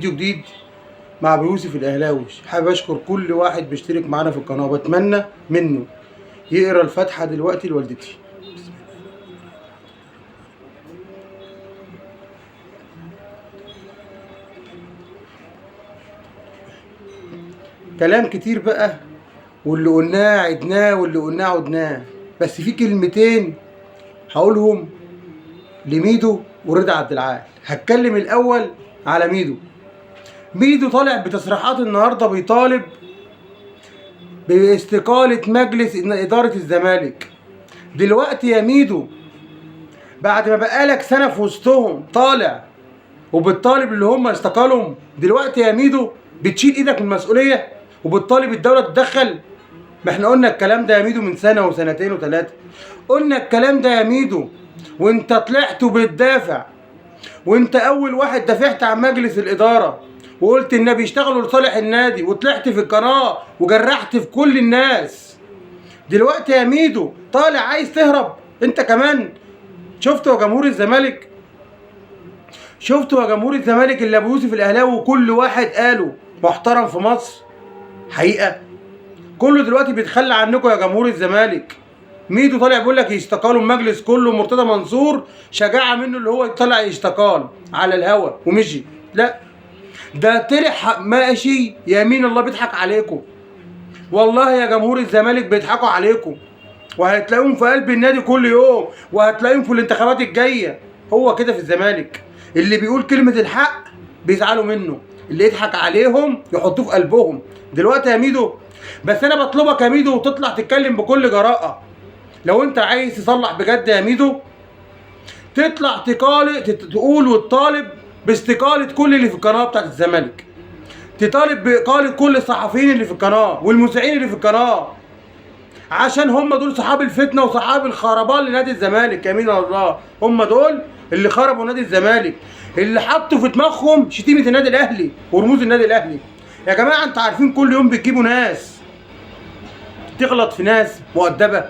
فيديو جديد مع ابو يوسف الاهلاوي. حابب اشكر كل واحد بيشترك معانا في القناه وبتمنى منه يقرا الفاتحه دلوقتي لوالدتي. كلام كتير بقى، واللي قلناه عدناه واللي قلناه عدناه، بس في كلمتين هقولهم لميدو ورضا عبد العال. هتكلم الاول على ميدو. ميدو طالع بتصريحات النهارده بيطالب باستقالة مجلس إدارة الزمالك. دلوقتي يا ميدو بعد ما بقالك سنة في وسطهم طالع وبتطالب اللي هم استقالهم، دلوقتي يا ميدو بتشيل ايدك من المسؤولية وبتطالب الدولة تتدخل؟ ما احنا قلنا الكلام ده يا ميدو من سنة وسنتين وثلاثة. قلنا الكلام ده يا ميدو وانت طلعت وبتدافع، وانت اول واحد دافعت عن مجلس الإدارة وقلت ان بيشتغلوا لصالح النادي، وطلعت في القناة وجرحت في كل الناس. دلوقتي يا ميدو طالع عايز تهرب انت كمان. شفتوا يا جمهور الزمالك؟ شفتوا يا جمهور الزمالك اللي ابو يوسف الاهلاوي وكل واحد قاله محترم في مصر حقيقة؟ كله دلوقتي بيتخلى عنكم يا جمهور الزمالك. ميدو طالع بيقول لك يستقالوا المجلس كله، مرتضى منصور شجاعة منه اللي هو طلع يستقال على الهوا ومشي. لا، ده طلع ماشي يمين الله بيضحك عليكم. والله يا جمهور الزمالك بيضحكوا عليكم، وهتلاقيهم في قلب النادي كل يوم، وهتلاقيهم في الانتخابات الجايه. هو كده في الزمالك، اللي بيقول كلمه الحق بيزعلوا منه، اللي يضحك عليهم يحطوه في قلبهم. دلوقتي يا ميدو بس انا بطلبك يا ميدو وتطلع تتكلم بكل جراءه. لو انت عايز تصلح بجد يا ميدو تطلع تقول وتطالب باستقاله كل اللي في القناه بتاعت الزمالك، تطالب بإقالة كل الصحفيين اللي في القناة والمذيعين اللي في القناة، عشان هم دول صحاب الفتنة وصحاب الخربان لنادي الزمالك. يمين الله، هم دول اللي خربوا نادي الزمالك، اللي حطوا في دماغهم شتيمة النادي الأهلي ورموز النادي الأهلي. يا جماعة انتوا عارفين كل يوم بتجيبوا ناس تغلط في ناس مؤدبة؟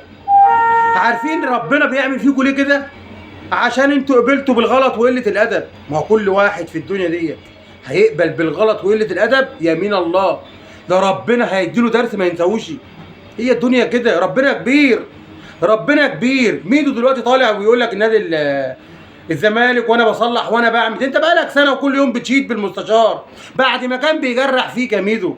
عارفين ربنا بيعمل فيكم ليه كده؟ عشان انتوا قبلتوا بالغلط وقلة الأدب. ما هو كل واحد في الدنيا ديت هيقبل بالغلط وقلة الأدب، يمين الله ده ربنا هيديله درس ما ينساهوش. هي الدنيا كده، ربنا كبير، ربنا كبير. ميدو دلوقتي طالع ويقول لك النادي الزمالك وانا بصلح وانا بعمل. انت بقالك سنه وكل يوم بتشيد بالمستشار بعد ما كان بيجرح فيك يا ميدو.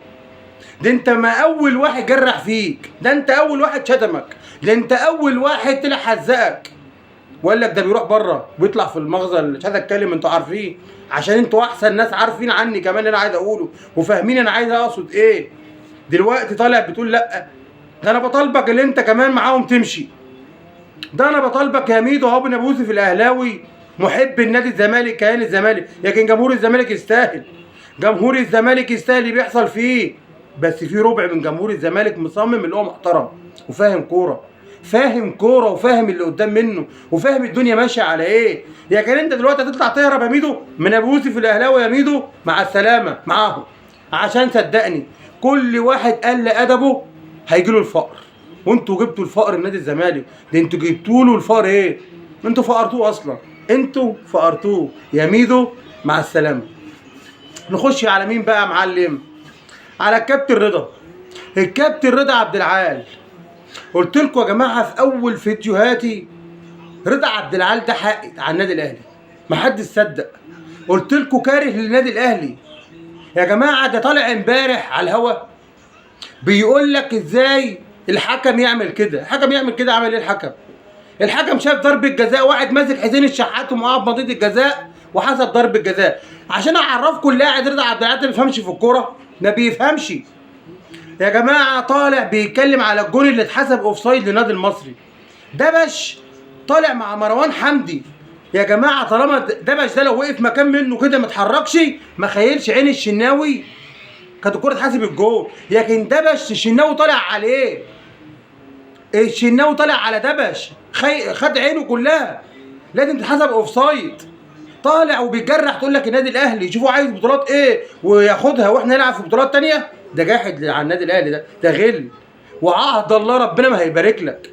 ده انت ما اول واحد جرح فيك، ده انت اول واحد شتمك، ده انت اول واحد طلع حزقك وقال لك ده بيروح بره ويطلع في المخزن. مش عايز اتكلم، انتوا عارفين عشان انتوا احسن ناس عارفين عني كمان اللي انا عايز اقوله وفاهمين انا عايز اقصد ايه. دلوقتي طالع بتقول لا، ده انا بطالبك اللي انت كمان معاهم تمشي. ده انا بطالبك يا ميدو اهو ابن ابو يوسف الاهلاوي محب النادي الزمالك كيان الزمالك، لكن جمهور الزمالك يستاهل. جمهور الزمالك يستاهل اللي بيحصل فيه، بس في ربع من جمهور الزمالك مصمم اللي هو محترم وفاهم كوره، فاهم كوره وفاهم اللي قدام منه وفاهم الدنيا ماشيه على ايه. يا كان انت دلوقتي هتطلع تهرب يا ميدو من ابو يوسف الاهلاوي يا ميدو؟ مع السلامه معاهم، عشان صدقني كل واحد قل ادبه هيجيله الفقر. وانتوا جبتوا الفقر لنادي الزمالك، ده انتوا جبتوا له الفقر. ايه؟ انتوا فقرتوه اصلا، انتوا فقرتوه يا ميدو. مع السلامه. نخش على مين بقى يا معلم؟ على الكابتن رضا. الكابتن رضا عبد العال. قلت لكم يا جماعه في اول فيديوهاتي رضا عبد العال ده حقد على النادي الاهلي، محدش صدق. قلت لكم كاره للنادي الاهلي. يا جماعه ده طالع امبارح على الهوا بيقول لك ازاي الحكم يعمل كده. الحكم يعمل كده؟ عمل ايه الحكم؟ الحكم شاف ضربه جزاء، واحد ماسك حسين الشحات وموقف منطقه الجزاء وحسب ضربه جزاء. عشان اعرفكم اللاعب رضا عبد العال ما بيفهمش في الكوره، ما بيفهمش يا جماعه. طالع بيتكلم على الجون اللي اتحسب اوفسايد للنادي المصري. دبش طالع مع مروان حمدي. يا جماعه طالما دبش ده لو وقف مكان منه كده ما اتحركش، ما خيلش عين الشناوي كانت الكوره اتحسب الجول. لكن دبش الشناوي طالع عليه، الشناوي طالع على دبش خد عينه كلها، لازم تتحسب اوفسايد. طالع وبيجرح تقول لك النادي الاهلي شوفوا عايز بطولات ايه وياخدها واحنا نلعب في بطولات تانيه. ده جاحد على النادي الاهلي، ده غل، وعهد الله ربنا ما هيبارك لك.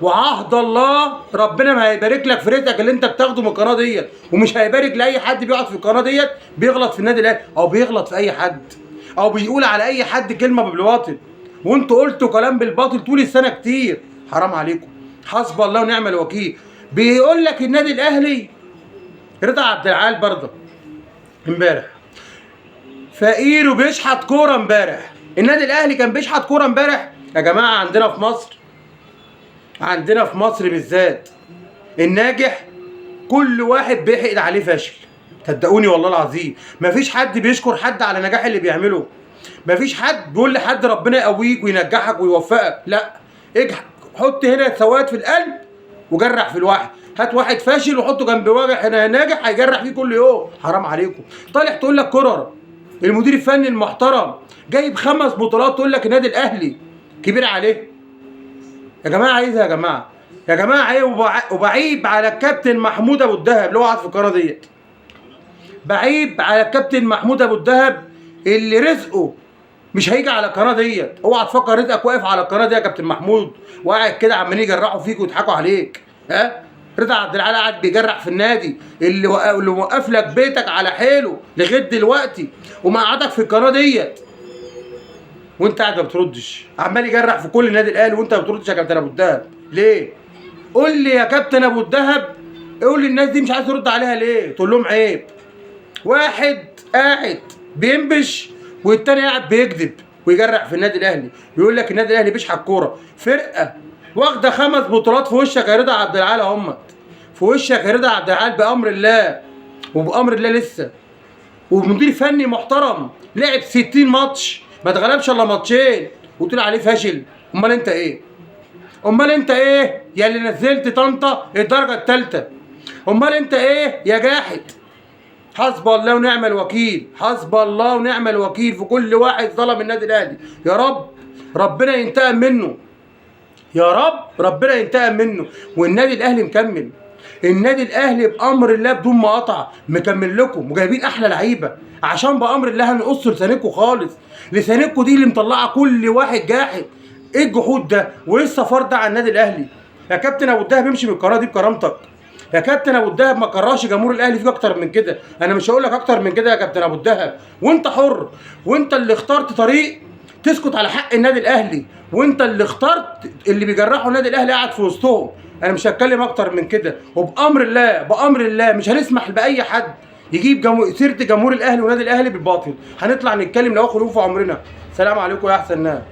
وعهد الله ربنا ما هيبارك لك في رزقك اللي انت بتاخده من القناه ديت، ومش هيبارك لاي حد بيقعد في القناه ديت بيغلط في النادي الاهلي او بيغلط في اي حد او بيقول على اي حد كلمه بالباطل. وانتوا قلتوا كلام بالباطل طول السنه كتير، حرام عليكم. حسب الله ونعم الوكيل. بيقول لك النادي الاهلي رضا عبد العال برضه امبارح فقير وبيشحت كوره امبارح. النادي الاهلي كان بيشحت كوره امبارح يا جماعه. عندنا في مصر بالذات الناجح كل واحد بيحقد عليه فاشل. صدقوني والله العظيم مفيش حد بيشكر حد على نجاح اللي بيعمله. مفيش حد بيقول لحد ربنا يقويك وينجحك ويوفقك، لا. حط هنا سواد في القلب وجرح في الواحد. هات واحد فاشل وحطه جنب واحد ناجح هيجرح فيه كل يوم. حرام عليكم. طالع تقول لك كرر المدير الفني المحترم جايب 5 بطولات تقول لك النادي الاهلي كبير عليه. يا جماعه عايزها يا جماعه ايه. وبعيب على الكابتن محمود ابو الدهب اللي هو قاعد في القناه ديت. بعيب على الكابتن محمود ابو الدهب اللي رزقه مش هيجي على القناه ديت. اوعى تفكر رزقك واقف على القناه دي يا كابتن محمود وقاعد كده عمالين يجرحوا فيك ويضحكوا عليك. رضا عبد العال قاعد بيجرح في النادي اللي موقف لك بيتك على حيله لغايه دلوقتي ومقعدك في القناه ديت وانت قاعد ما بتردش. عمال يجرح في كل النادي الاهلي وانت ما بتردش يا كابتن ابو الدهب. ليه؟ قول لي يا كابتن ابو الدهب، قول لي الناس دي مش عايز ترد عليها ليه؟ تقول لهم عيب. واحد قاعد بينبش والتاني قاعد بيكذب ويجرح في النادي الاهلي، بيقول لك النادي الاهلي بيشحت كوره. فرقه واخده 5 بطولات في وشك يا رضا عبد العال اهمت. في وشك يا رضا عبد العال بامر الله وبامر الله لسه. ومدير فني محترم لعب 60 ماتش ما اتغلبش الا ماتشين وتقول عليه فاشل. امال انت ايه؟ يا اللي نزلت طنطا الدرجه الثالثه؟ امال انت ايه يا جاحد؟ حسب الله ونعم الوكيل. حسب الله ونعم الوكيل في كل واحد ظلم النادي الاهلي. يا رب ربنا ينتقم منه. يا رب ربنا ينتقم منه. والنادي الاهلي مكمل. النادي الاهلي بامر الله بدون مقاطعه مكمل لكم وجايبين احلى لعيبه عشان بامر الله هنقص لسانكم خالص. لسانكم دي اللي مطلعه كل واحد جاحد. ايه الجحود ده وايه الصفار ده على النادي الاهلي؟ يا كابتن ابو الدهب امشي من القناه دي بكرامتك. يا كابتن ابو الدهب ما كرهش جمهور الاهلي فيك اكتر من كده. انا مش هقول لك اكتر من كده يا كابتن ابو الدهب. وانت حر وانت اللي اخترت طريق تسكت على حق النادي الاهلي وانت اللي اخترت اللي بيجرحوا النادي الاهلي قاعد في وسطهم. انا مش هتكلم اكتر من كده. وبامر الله مش هنسمح باي حد يجيب سيره جمهور الاهلي والنادي الاهلي بالباطل. هنطلع نتكلم لو خلوه في عمرنا. سلام عليكم يا احسن ناس.